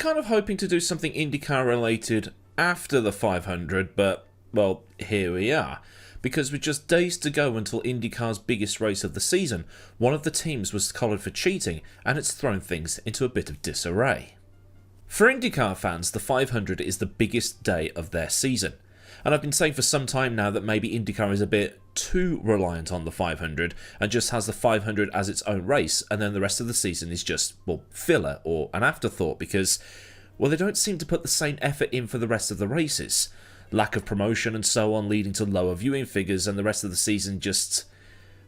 kind of hoping to do something IndyCar related after the 500, but, well, here we are. Because with just days to go until IndyCar's biggest race of the season, one of the teams was collared for cheating, and it's thrown things into a bit of disarray. For IndyCar fans, the 500 is the biggest day of their season. And I've been saying for some time now that maybe IndyCar is a bit too reliant on the 500 and just has the 500 as its own race, and then the rest of the season is just, well, filler or an afterthought because, well, they don't seem to put the same effort in for the rest of the races. Lack of promotion and so on leading to lower viewing figures, and the rest of the season just,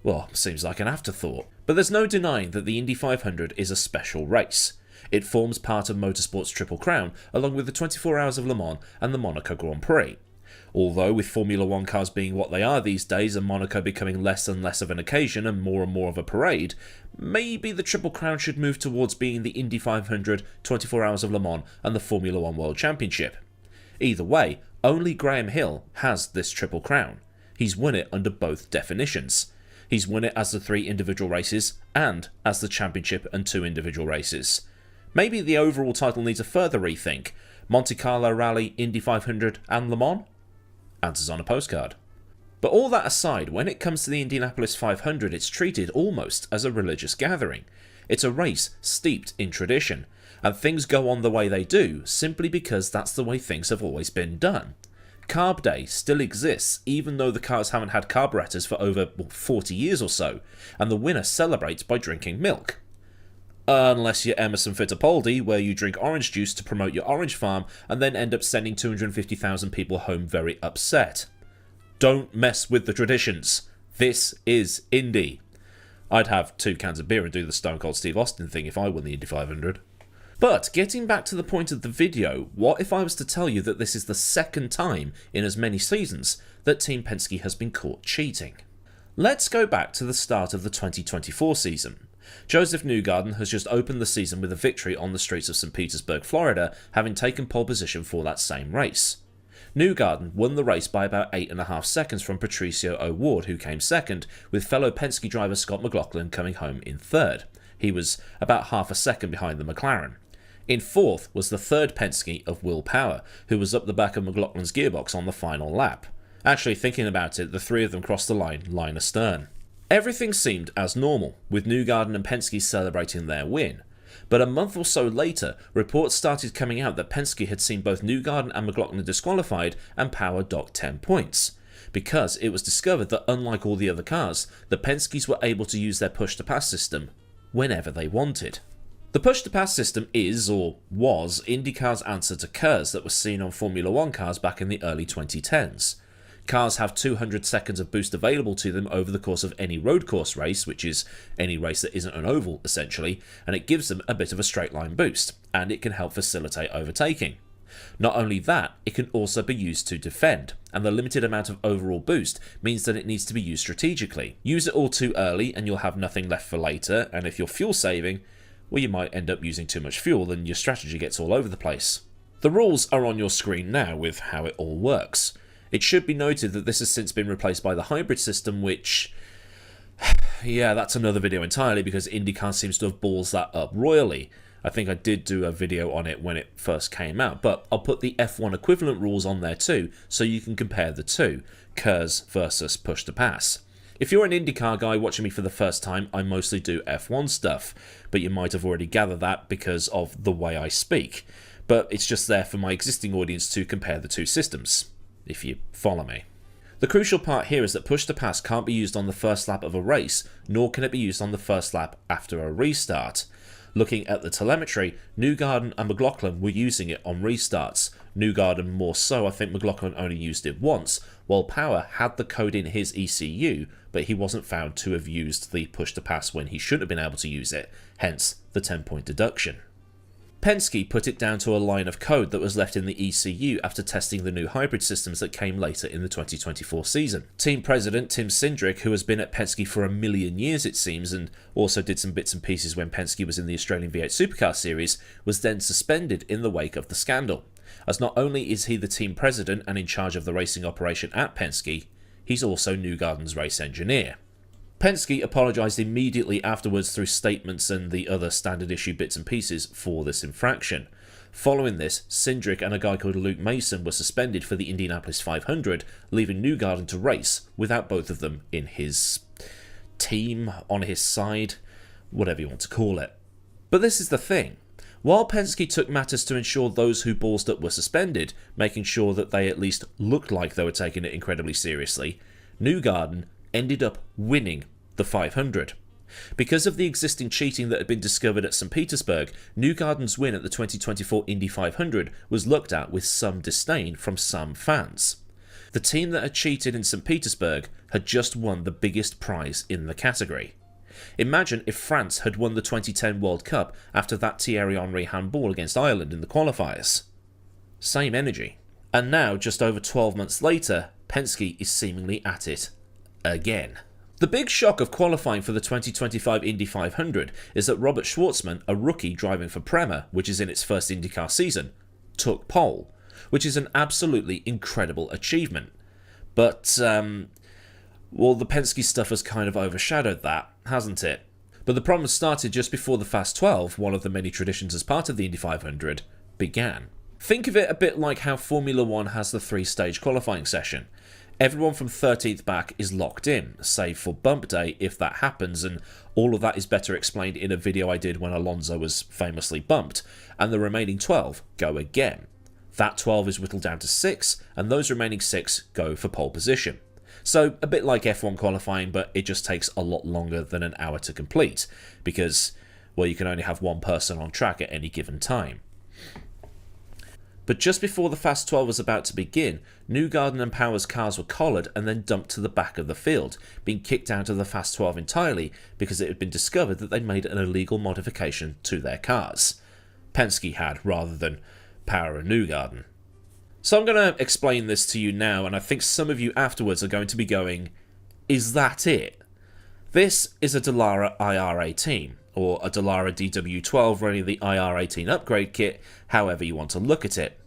well, seems like an afterthought. But there's no denying that the Indy 500 is a special race. It forms part of motorsport's Triple Crown, along with the 24 Hours of Le Mans and the Monaco Grand Prix. Although, with Formula 1 cars being what they are these days and Monaco becoming less and less of an occasion and more of a parade, maybe the Triple Crown should move towards being the Indy 500, 24 Hours of Le Mans and the Formula 1 World Championship. Either way, only Graham Hill has this Triple Crown. He's won it under both definitions. He's won it as the 3 individual races and as the championship and 2 individual races. Maybe the overall title needs a further rethink. Monte Carlo Rally, Indy 500 and Le Mans? Answers on a postcard. But all that aside, when it comes to the Indianapolis 500, it's treated almost as a religious gathering. It's a race steeped in tradition, and things go on the way they do simply because that's the way things have always been done. Carb Day still exists even though the cars haven't had carburetors for over 40 years or so, and the winner celebrates by drinking milk. Unless you're Emerson Fittipaldi, where you drink orange juice to promote your orange farm and then end up sending 250,000 people home very upset. Don't mess with the traditions. This is Indy. I'd have 2 cans of beer and do the Stone Cold Steve Austin thing if I won the Indy 500. But getting back to the point of the video, what if I was to tell you that this is the second time in as many seasons that Team Penske has been caught cheating? Let's go back to the start of the 2024 season. Joseph Newgarden has just opened the season with a victory on the streets of St. Petersburg, Florida, having taken pole position for that same race. Newgarden won the race by about 8.5 seconds from Patricio O'Ward, who came second, with fellow Penske driver Scott McLaughlin coming home in third. He was about half a second behind the McLaren. In fourth was the third Penske of Will Power, who was up the back of McLaughlin's gearbox on the final lap. Actually, thinking about it, the 3 of them crossed the line astern. Everything seemed as normal, with Newgarden and Penske celebrating their win. But a month or so later, reports started coming out that Penske had seen both Newgarden and McLaughlin disqualified and Power docked 10 points. Because it was discovered that unlike all the other cars, the Penskes were able to use their push-to-pass system whenever they wanted. The push-to-pass system is, or was, IndyCar's answer to KERS that was seen on Formula 1 cars back in the early 2010s. Cars have 200 seconds of boost available to them over the course of any road course race, which is any race that isn't an oval, essentially, and it gives them a bit of a straight line boost, and it can help facilitate overtaking. Not only that, it can also be used to defend, and the limited amount of overall boost means that it needs to be used strategically. Use it all too early and you'll have nothing left for later, and if you're fuel saving, well, you might end up using too much fuel and your strategy gets all over the place. The rules are on your screen now with how it all works. It should be noted that this has since been replaced by the hybrid system, which, yeah, that's another video entirely because IndyCar seems to have balls that up royally. I think I did do a video on it when it first came out, but I'll put the F1 equivalent rules on there too, so you can compare the two, KERS versus push to pass. If you're an IndyCar guy watching me for the first time, I mostly do F1 stuff, but you might have already gathered that because of the way I speak. But it's just there for my existing audience to compare the two systems, if you follow me. The crucial part here is that push to pass can't be used on the first lap of a race, nor can it be used on the first lap after a restart. Looking at the telemetry, Newgarden and McLaughlin were using it on restarts. Newgarden more so, I think McLaughlin only used it once, while Power had the code in his ECU, but he wasn't found to have used the push to pass when he should have been able to use it, hence the 10-point deduction. Penske put it down to a line of code that was left in the ECU after testing the new hybrid systems that came later in the 2024 season. Team president Tim Cindric, who has been at Penske for a million years it seems, and also did some bits and pieces when Penske was in the Australian V8 Supercar Series, was then suspended in the wake of the scandal. As not only is he the team president and in charge of the racing operation at Penske, he's also Newgarden's race engineer. Penske apologised immediately afterwards through statements and the other standard issue bits and pieces for this infraction. Following this, Cindric and a guy called Luke Mason were suspended for the Indianapolis 500, leaving Newgarden to race without both of them in his team, on his side, whatever you want to call it. But this is the thing. While Penske took matters to ensure those who ballsed up were suspended, making sure that they at least looked like they were taking it incredibly seriously, Newgarden ended up winning the 500. Because of the existing cheating that had been discovered at St. Petersburg, Newgarden's win at the 2024 Indy 500 was looked at with some disdain from some fans. The team that had cheated in St. Petersburg had just won the biggest prize in the category. Imagine if France had won the 2010 World Cup after that Thierry Henry handball against Ireland in the qualifiers. Same energy. And now, just over 12 months later, Penske is seemingly at it again. The big shock of qualifying for the 2025 Indy 500 is that Robert Schwartzman, a rookie driving for Prema, which is in its first IndyCar season, took pole, which is an absolutely incredible achievement. But, well, the Penske stuff has kind of overshadowed that, hasn't it? But the problem started just before the Fast 12, one of the many traditions as part of the Indy 500, began. Think of it a bit like how Formula 1 has the 3-stage qualifying session. Everyone from 13th back is locked in, save for bump day if that happens, and all of that is better explained in a video I did when Alonso was famously bumped, and the remaining 12 go again. That 12 is whittled down to 6, and those remaining 6 go for pole position. So a bit like F1 qualifying, but it just takes a lot longer than an hour to complete, because, well, you can only have one person on track at any given time. But just before the Fast 12 was about to begin, Newgarden and Power's cars were collared and then dumped to the back of the field, being kicked out of the Fast 12 entirely because it had been discovered that they'd made an illegal modification to their cars. Penske had, rather than Power and Newgarden. So I'm going to explain this to you now, and I think some of you afterwards are going to be going, is that it? This is a Dallara IR18, or a Dallara DW12 running the IR18 upgrade kit, however you want to look at it.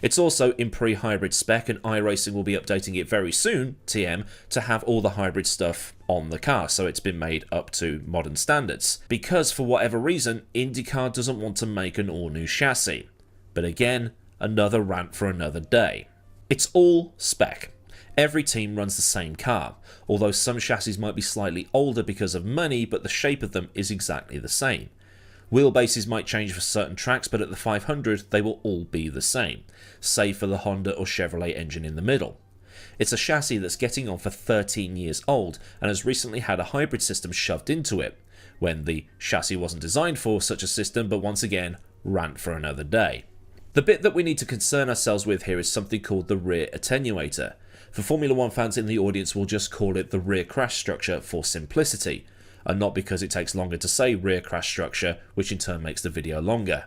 It's also in pre-hybrid spec, and iRacing will be updating it very soon, TM, to have all the hybrid stuff on the car, so it's been made up to modern standards. Because, for whatever reason, Indycar doesn't want to make an all-new chassis. But again, another rant for another day. It's all spec. Every team runs the same car, although some chassis might be slightly older because of money, but the shape of them is exactly the same. Wheelbases might change for certain tracks, but at the 500 they will all be the same, save for the Honda or Chevrolet engine in the middle. It's a chassis that's getting on for 13 years old and has recently had a hybrid system shoved into it, when the chassis wasn't designed for such a system, but once again, rant for another day. The bit that we need to concern ourselves with here is something called the rear attenuator. For Formula 1 fans in the audience, we'll just call it the rear crash structure for simplicity, and not because it takes longer to say rear crash structure, which in turn makes the video longer.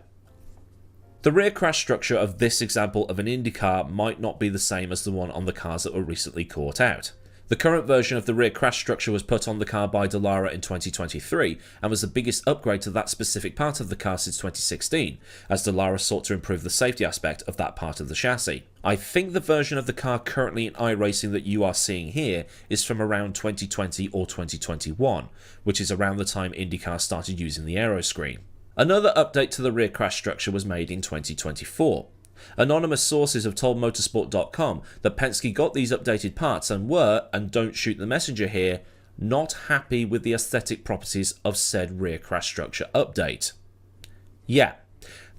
The rear crash structure of this example of an IndyCar might not be the same as the one on the cars that were recently caught out. The current version of the rear crash structure was put on the car by Dallara in 2023 and was the biggest upgrade to that specific part of the car since 2016, as Dallara sought to improve the safety aspect of that part of the chassis. I think the version of the car currently in iRacing that you are seeing here is from around 2020 or 2021, which is around the time IndyCar started using the aero screen. Another update to the rear crash structure was made in 2024. Anonymous sources have told motorsport.com that Penske got these updated parts and were, and don't shoot the messenger here, not happy with the aesthetic properties of said rear crash structure update. Yeah,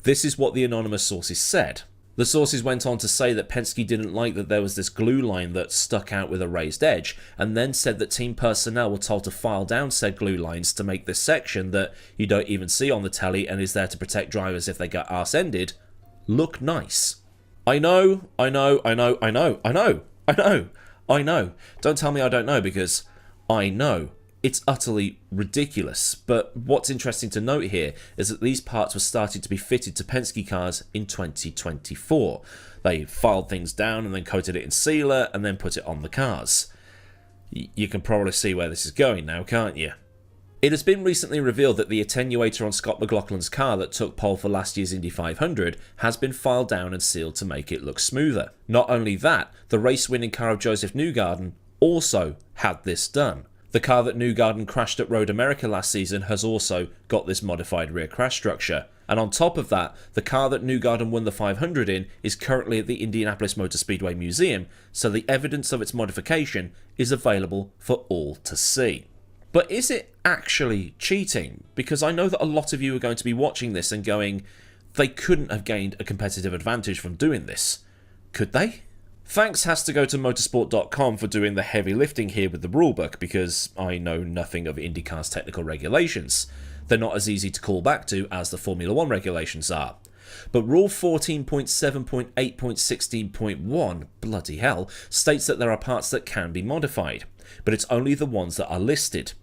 this is what the anonymous sources said. The sources went on to say that Penske didn't like that there was this glue line that stuck out with a raised edge, and then said that team personnel were told to file down said glue lines to make this section that you don't even see on the telly and is there to protect drivers if they get arse-ended, look nice. I know. Don't tell me I don't know, because I know. It's utterly ridiculous. But what's interesting to note here is that these parts were started to be fitted to Penske cars in 2024. They filed things down and then coated it in sealer and then put it on the cars. You can probably see where this is going now, can't you? It has been recently revealed that the attenuator on Scott McLaughlin's car that took pole for last year's Indy 500 has been filed down and sealed to make it look smoother. Not only that, the race-winning car of Joseph Newgarden also had this done. The car that Newgarden crashed at Road America last season has also got this modified rear crash structure. And on top of that, the car that Newgarden won the 500 in is currently at the Indianapolis Motor Speedway Museum, so the evidence of its modification is available for all to see. But is it actually cheating? Because I know that a lot of you are going to be watching this and going, they couldn't have gained a competitive advantage from doing this. Could they? Thanks has to go to motorsport.com for doing the heavy lifting here with the rulebook, because I know nothing of Indycar's technical regulations. They're not as easy to call back to as the Formula 1 regulations are. But Rule 14.7.8.16.1, bloody hell, states that there are parts that can be modified, but it's only the ones that are listed.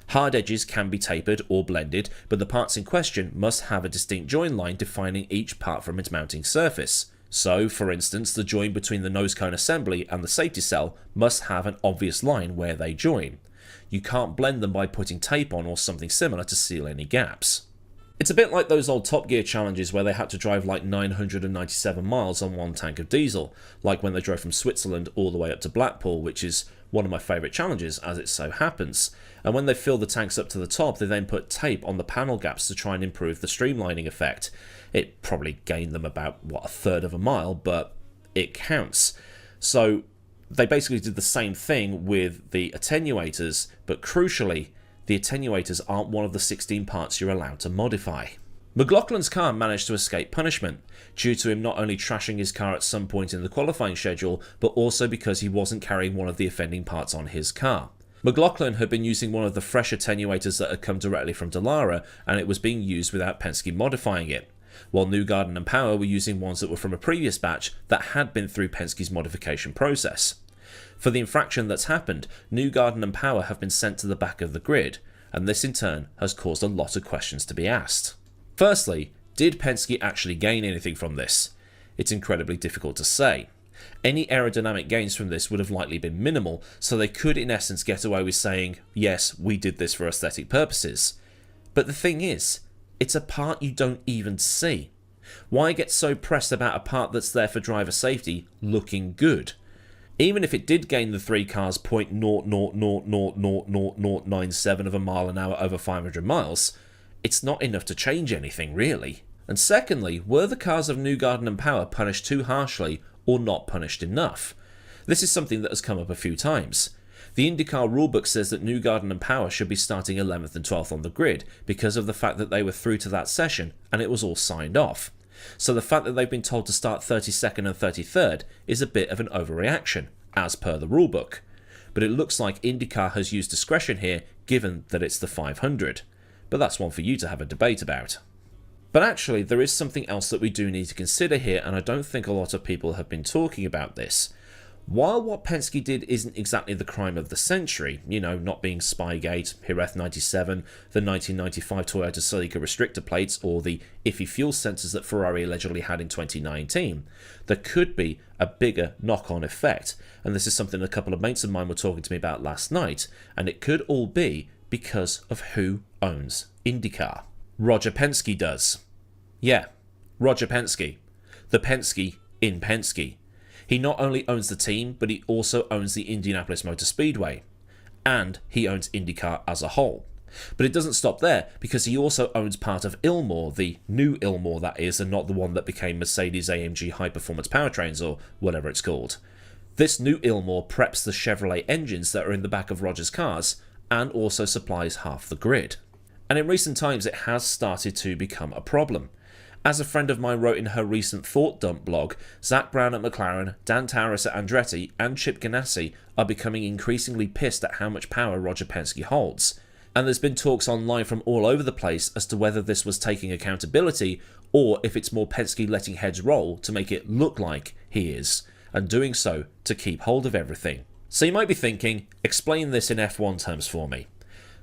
Hard edges can be tapered or blended, but the parts in question must have a distinct join line defining each part from its mounting surface. So, for instance, the join between the nose cone assembly and the safety cell must have an obvious line where they join. You can't blend them by putting tape on or something similar to seal any gaps. It's a bit like those old Top Gear challenges where they had to drive like 997 miles on one tank of diesel, like when they drove from Switzerland all the way up to Blackpool, which is one of my favourite challenges as it so happens. And when they fill the tanks up to the top, they then put tape on the panel gaps to try and improve the streamlining effect. It probably gained them about, a third of a mile, but it counts. So they basically did the same thing with the attenuators, but crucially, the attenuators aren't one of the 16 parts you're allowed to modify. McLaughlin's car managed to escape punishment, due to him not only trashing his car at some point in the qualifying schedule, but also because he wasn't carrying one of the offending parts on his car. McLaughlin had been using one of the fresh attenuators that had come directly from Dallara, and it was being used without Penske modifying it, while Newgarden and Power were using ones that were from a previous batch that had been through Penske's modification process. For the infraction that's happened, Newgarden and Power have been sent to the back of the grid, and this in turn has caused a lot of questions to be asked. Firstly, did Penske actually gain anything from this? It's incredibly difficult to say. Any aerodynamic gains from this would have likely been minimal, so they could in essence get away with saying, yes, we did this for aesthetic purposes. But the thing is, it's a part you don't even see. Why get so pressed about a part that's there for driver safety looking good? Even if it did gain the three cars 0.0000097 of a mile an hour over 500 miles, it's not enough to change anything really. And secondly, were the cars of Newgarden and Power punished too harshly or not punished enough? This is something that has come up a few times. The IndyCar rulebook says that Newgarden and Power should be starting 11th and 12th on the grid because of the fact that they were through to that session and it was all signed off. So the fact that they've been told to start 32nd and 33rd is a bit of an overreaction, as per the rulebook. But it looks like IndyCar has used discretion here given that it's the 500. But that's one for you to have a debate about. But actually, there is something else that we do need to consider here, and I don't think a lot of people have been talking about this. While what Penske did isn't exactly the crime of the century, not being Spygate, Jerez 97, the 1995 Toyota Celica restrictor plates, or the iffy fuel sensors that Ferrari allegedly had in 2019, there could be a bigger knock-on effect, and this is something a couple of mates of mine were talking to me about last night, and it could all be because of who owns IndyCar. Roger Penske does. Yeah, Roger Penske. The Penske in Penske. He not only owns the team, but he also owns the Indianapolis Motor Speedway. And he owns IndyCar as a whole. But it doesn't stop there, because he also owns part of Ilmor, the new Ilmor that is, and not the one that became Mercedes-AMG High Performance Powertrains, or whatever it's called. This new Ilmor preps the Chevrolet engines that are in the back of Roger's cars, and also supplies half the grid. And in recent times it has started to become a problem. As a friend of mine wrote in her recent Thought Dump blog, Zach Brown at McLaren, Dan Towers at Andretti, and Chip Ganassi are becoming increasingly pissed at how much power Roger Penske holds. And there's been talks online from all over the place as to whether this was taking accountability, or if it's more Penske letting heads roll to make it look like he is, and doing so to keep hold of everything. So you might be thinking, explain this in F1 terms for me.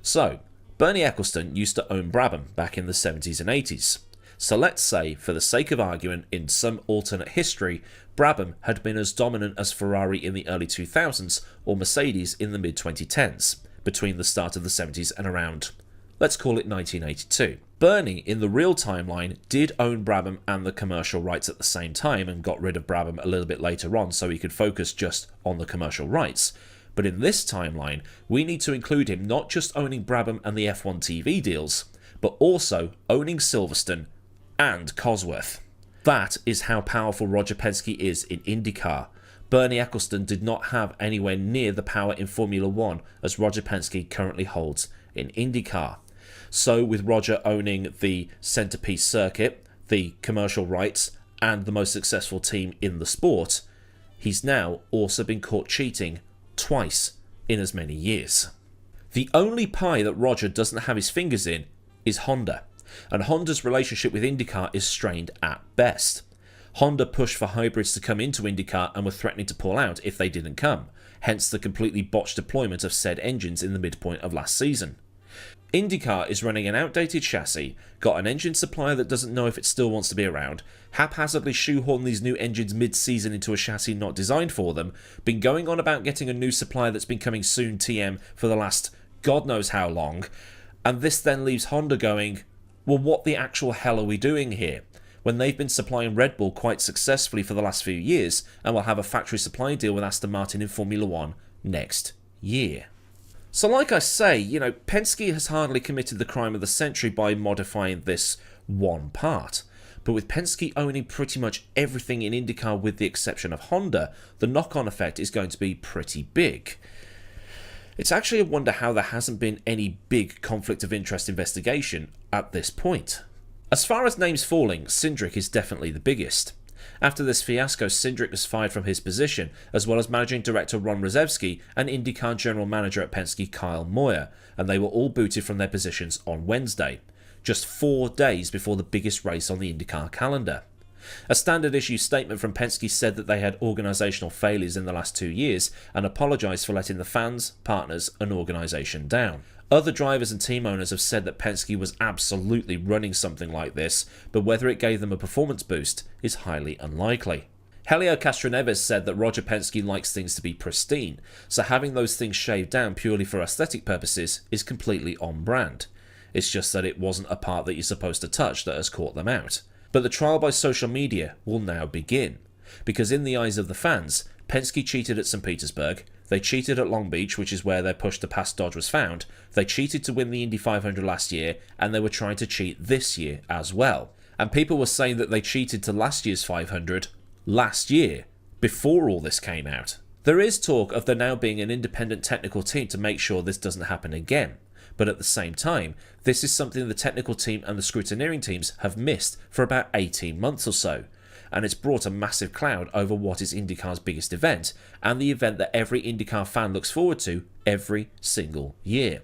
So, Bernie Ecclestone used to own Brabham back in the 70s and 80s. So let's say, for the sake of argument, in some alternate history, Brabham had been as dominant as Ferrari in the early 2000s or Mercedes in the mid-2010s, between the start of the 70s and around, let's call it 1982. Bernie, in the real timeline, did own Brabham and the commercial rights at the same time and got rid of Brabham a little bit later on so he could focus just on the commercial rights. but in this timeline, we need to include him not just owning Brabham and the F1 TV deals, but also owning Silverstone and Cosworth. That is how powerful Roger Penske is in IndyCar. Bernie Ecclestone did not have anywhere near the power in Formula 1 as Roger Penske currently holds in IndyCar. So with Roger owning the centrepiece circuit, the commercial rights, and the most successful team in the sport, he's now also been caught cheating twice in as many years. The only pie that Roger doesn't have his fingers in is Honda, and Honda's relationship with IndyCar is strained at best. Honda pushed for hybrids to come into IndyCar and were threatening to pull out if they didn't come, hence the completely botched deployment of said engines in the midpoint of last season. IndyCar is running an outdated chassis, got an engine supplier that doesn't know if it still wants to be around, haphazardly shoehorned these new engines mid-season into a chassis not designed for them, been going on about getting a new supplier that's been coming soon TM for the last God knows how long, and this then leaves Honda going, well, what the actual hell are we doing here? When they've been supplying Red Bull quite successfully for the last few years and will have a factory supply deal with Aston Martin in Formula 1 next year. So like I say, Penske has hardly committed the crime of the century by modifying this one part. But with Penske owning pretty much everything in IndyCar with the exception of Honda, the knock-on effect is going to be pretty big. It's actually a wonder how there hasn't been any big conflict of interest investigation at this point. As far as names falling, Cindric is definitely the biggest. After this fiasco, Cindric was fired from his position, as well as managing director Ron Ruzewski and IndyCar general manager at Penske Kyle Moyer, and they were all booted from their positions on Wednesday, just 4 days before the biggest race on the IndyCar calendar. A standard issue statement from Penske said that they had organisational failures in the last 2 years and apologised for letting the fans, partners and organisation down. Other drivers and team owners have said that Penske was absolutely running something like this, but whether it gave them a performance boost is highly unlikely. Helio Castroneves said that Roger Penske likes things to be pristine, so having those things shaved down purely for aesthetic purposes is completely on brand. It's just that it wasn't a part that you're supposed to touch that has caught them out. But the trial by social media will now begin, because in the eyes of the fans, Penske cheated at St. Petersburg, they cheated at Long Beach, which is where their push to pass Dodge was found, they cheated to win the Indy 500 last year, and they were trying to cheat this year as well. And people were saying that they cheated to last year's 500 last year, before all this came out. There is talk of there now being an independent technical team to make sure this doesn't happen again. But at the same time, this is something the technical team and the scrutineering teams have missed for about 18 months or so, and it's brought a massive cloud over what is IndyCar's biggest event, and the event that every IndyCar fan looks forward to every single year.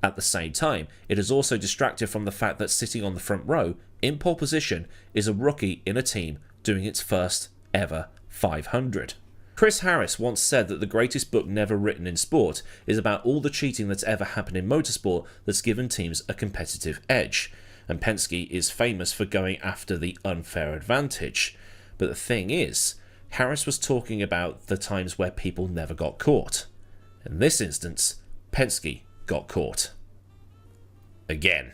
At the same time, it has also distracted from the fact that sitting on the front row, in pole position, is a rookie in a team doing its first ever 500. Chris Harris once said that the greatest book never written in sport is about all the cheating that's ever happened in motorsport that's given teams a competitive edge, and Penske is famous for going after the unfair advantage. But the thing is, Harris was talking about the times where people never got caught. In this instance, Penske got caught. Again.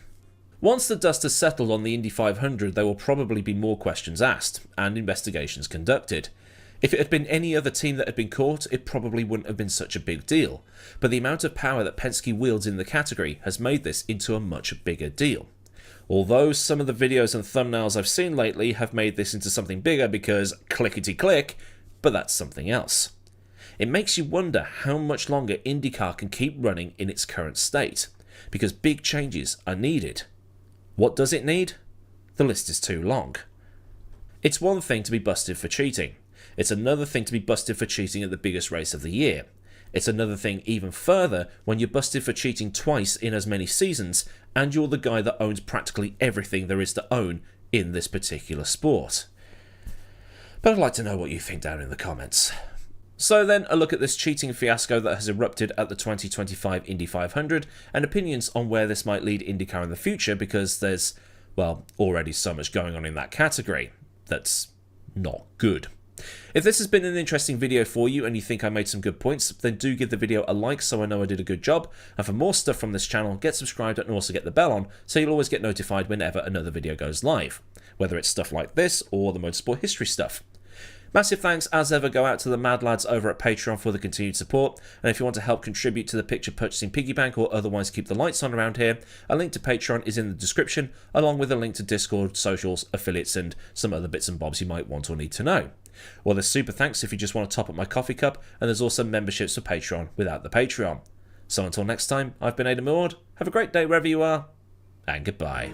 Once the dust has settled on the Indy 500, there will probably be more questions asked, and investigations conducted. If it had been any other team that had been caught, it probably wouldn't have been such a big deal, but the amount of power that Penske wields in the category has made this into a much bigger deal. Although some of the videos and thumbnails I've seen lately have made this into something bigger because clickety-click, but that's something else. It makes you wonder how much longer IndyCar can keep running in its current state, because big changes are needed. What does it need? The list is too long. It's one thing to be busted for cheating. It's another thing to be busted for cheating at the biggest race of the year. It's another thing even further when you're busted for cheating twice in as many seasons and you're the guy that owns practically everything there is to own in this particular sport. But I'd like to know what you think down in the comments. So then, a look at this cheating fiasco that has erupted at the 2025 Indy 500 and opinions on where this might lead IndyCar in the future, because there's, well, already so much going on in that category that's not good. If this has been an interesting video for you and you think I made some good points, then do give the video a like so I know I did a good job. And for more stuff from this channel, get subscribed and also get the bell on so you'll always get notified whenever another video goes live, whether it's stuff like this or the motorsport history stuff. Massive thanks as ever go out to the mad lads over at Patreon for the continued support, and if you want to help contribute to the picture purchasing piggy bank or otherwise keep the lights on around here, a link to Patreon is in the description, along with a link to Discord, socials, affiliates and some other bits and bobs you might want or need to know. Well, there's super thanks if you just want to top up my coffee cup, and there's also memberships for Patreon without the Patreon. So until next time, I've been Aidan Millward, have a great day wherever you are, and goodbye.